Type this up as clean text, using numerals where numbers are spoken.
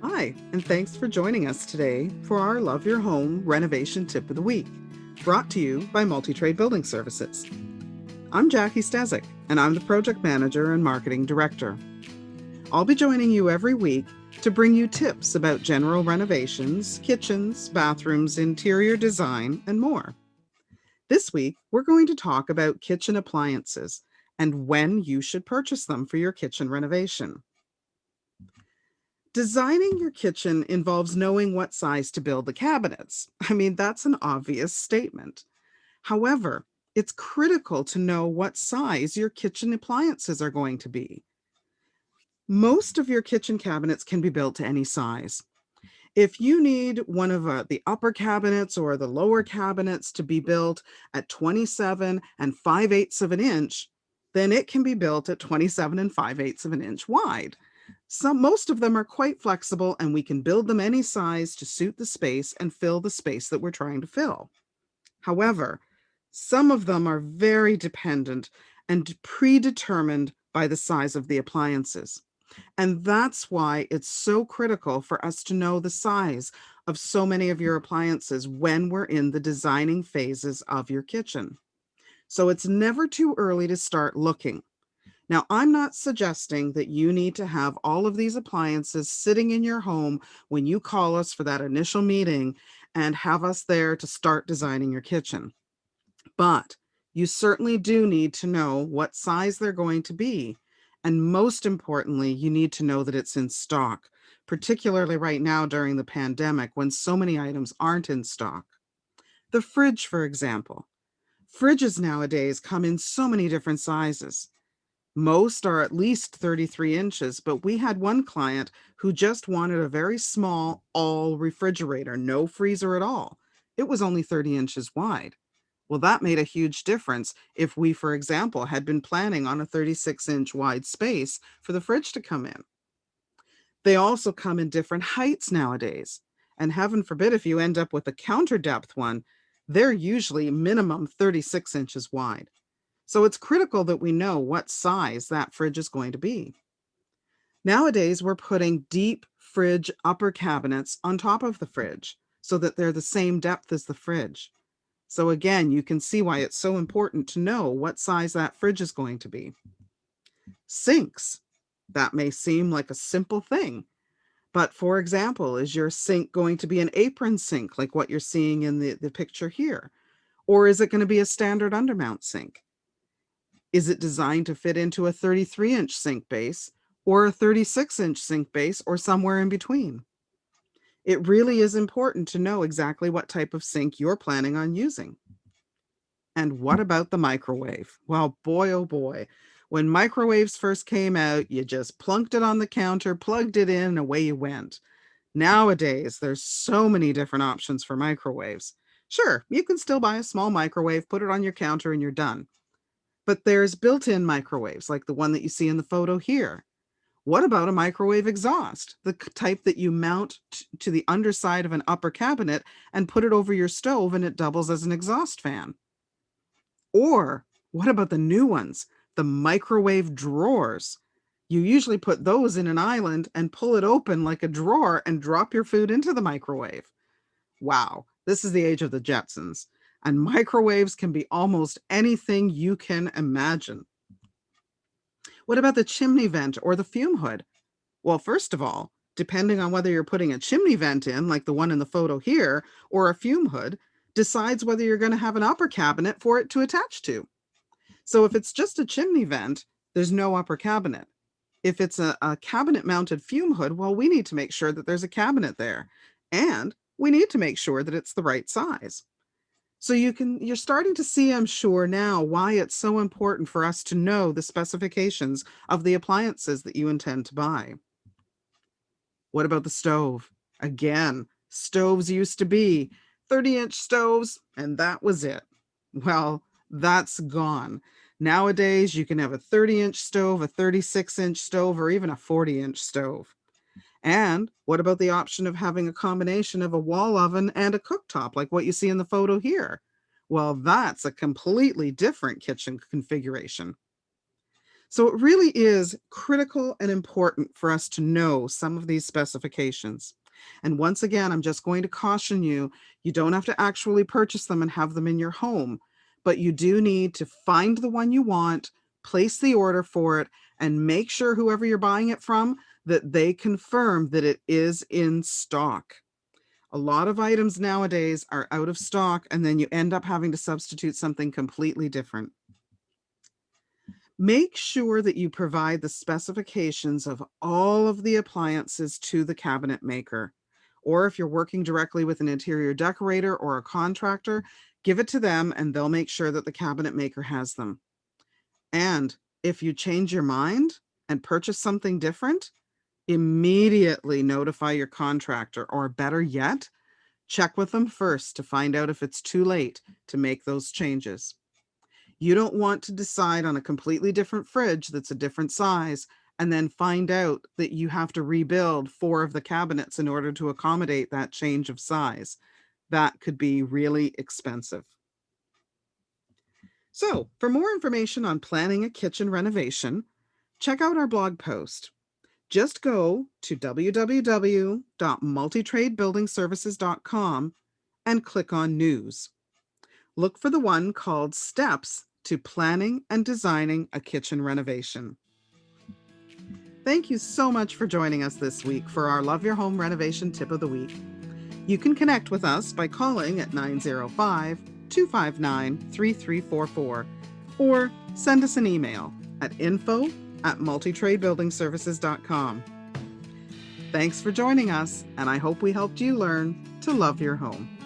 Hi, and thanks for joining us today for our Love Your Home Renovation Tip of the Week, brought to you by Multi-Trade Building Services. I'm Jackie Stezik, and I'm the Project Manager and Marketing Director. I'll be joining you every week to bring you tips about general renovations, kitchens, bathrooms, interior design, and more. This week, we're going to talk about kitchen appliances and when you should purchase them for your kitchen renovation. Designing your kitchen involves knowing what size to build the cabinets. I mean, that's an obvious statement. However, it's critical to know what size your kitchen appliances are going to be. Most of your kitchen cabinets can be built to any size. If you need one of the upper cabinets or the lower cabinets to be built at 27 and 5/8 of an inch, then it can be built at 27 and 5/8 of an inch wide. Most of them are quite flexible and we can build them any size to suit the space and fill the space that we're trying to fill. However, some of them are very dependent and predetermined by the size of the appliances. And that's why it's so critical for us to know the size of so many of your appliances when we're in the designing phases of your kitchen. So it's never too early to start looking. Now, I'm not suggesting that you need to have all of these appliances sitting in your home when you call us for that initial meeting and have us there to start designing your kitchen. But you certainly do need to know what size they're going to be. And most importantly, you need to know that it's in stock, particularly right now during the pandemic when so many items aren't in stock. The fridge, for example. Fridges nowadays come in so many different sizes. Most are at least 33 inches, but we had one client who just wanted a very small all refrigerator, no freezer at all. It was only 30 inches wide. Well, that made a huge difference if we, for example, had been planning on a 36-inch wide space for the fridge to come in. They also come in different heights nowadays. And heaven forbid if you end up with a counter depth one, they're usually minimum 36 inches wide. So it's critical that we know what size that fridge is going to be. Nowadays, we're putting deep fridge upper cabinets on top of the fridge so that they're the same depth as the fridge. So again, you can see why it's so important to know what size that fridge is going to be. Sinks. That may seem like a simple thing, but for example, is your sink going to be an apron sink like what you're seeing in the picture here? Or is it going to be a standard undermount sink? Is it designed to fit into a 33-inch sink base or a 36-inch sink base or somewhere in between? It really is important to know exactly what type of sink you're planning on using. And what about the microwave? Well, boy, oh boy. When microwaves first came out, you just plunked it on the counter, plugged it in, and away you went. Nowadays, there's so many different options for microwaves. Sure, you can still buy a small microwave, put it on your counter, and you're done. But there's built-in microwaves like the one that you see in the photo here. What about a microwave exhaust, the type that you mount to the underside of an upper cabinet and put it over your stove and it doubles as an exhaust fan? Or what about the new ones, the microwave drawers? You usually put those in an island and pull it open like a drawer and drop your food into the microwave. Wow, this is the age of the Jetsons. And microwaves can be almost anything you can imagine. What about the chimney vent or the fume hood? Well, first of all, depending on whether you're putting a chimney vent in, like the one in the photo here, or a fume hood, decides whether you're going to have an upper cabinet for it to attach to. So if it's just a chimney vent, there's no upper cabinet. If it's a cabinet mounted fume hood, well, we need to make sure that there's a cabinet there. And we need to make sure that it's the right size. So you're starting to see, I'm sure now, why it's so important for us to know the specifications of the appliances that you intend to buy. What about the stove? Again, stoves used to be 30-inch stoves, and that was it. Well, that's gone. Nowadays, you can have a 30-inch stove, a 36-inch stove, or even a 40-inch stove. And what about the option of having a combination of a wall oven and a cooktop, like what you see in the photo here? Well, that's a completely different kitchen configuration. So it really is critical and important for us to know some of these specifications. And once again, I'm just going to caution you, you don't have to actually purchase them and have them in your home, but you do need to find the one you want, place the order for it, and make sure whoever you're buying it from, that they confirm that it is in stock. A lot of items nowadays are out of stock, and then you end up having to substitute something completely different. Make sure that you provide the specifications of all of the appliances to the cabinet maker. Or if you're working directly with an interior decorator or a contractor, give it to them and they'll make sure that the cabinet maker has them. And if you change your mind and purchase something different, immediately notify your contractor, or better yet, check with them first to find out if it's too late to make those changes. You don't want to decide on a completely different fridge that's a different size and then find out that you have to rebuild 4 of the cabinets in order to accommodate that change of size. That could be really expensive. So, for more information on planning a kitchen renovation, check out our blog post. Just go to www.multitradebuildingservices.com and click on News. Look for the one called Steps to Planning and Designing a Kitchen Renovation. Thank you so much for joining us this week for our Love Your Home Renovation Tip of the Week. You can connect with us by calling at 905-259-3344 or send us an email at info@multitradebuildingservices.com. Thanks for joining us, and I hope we helped you learn to love your home.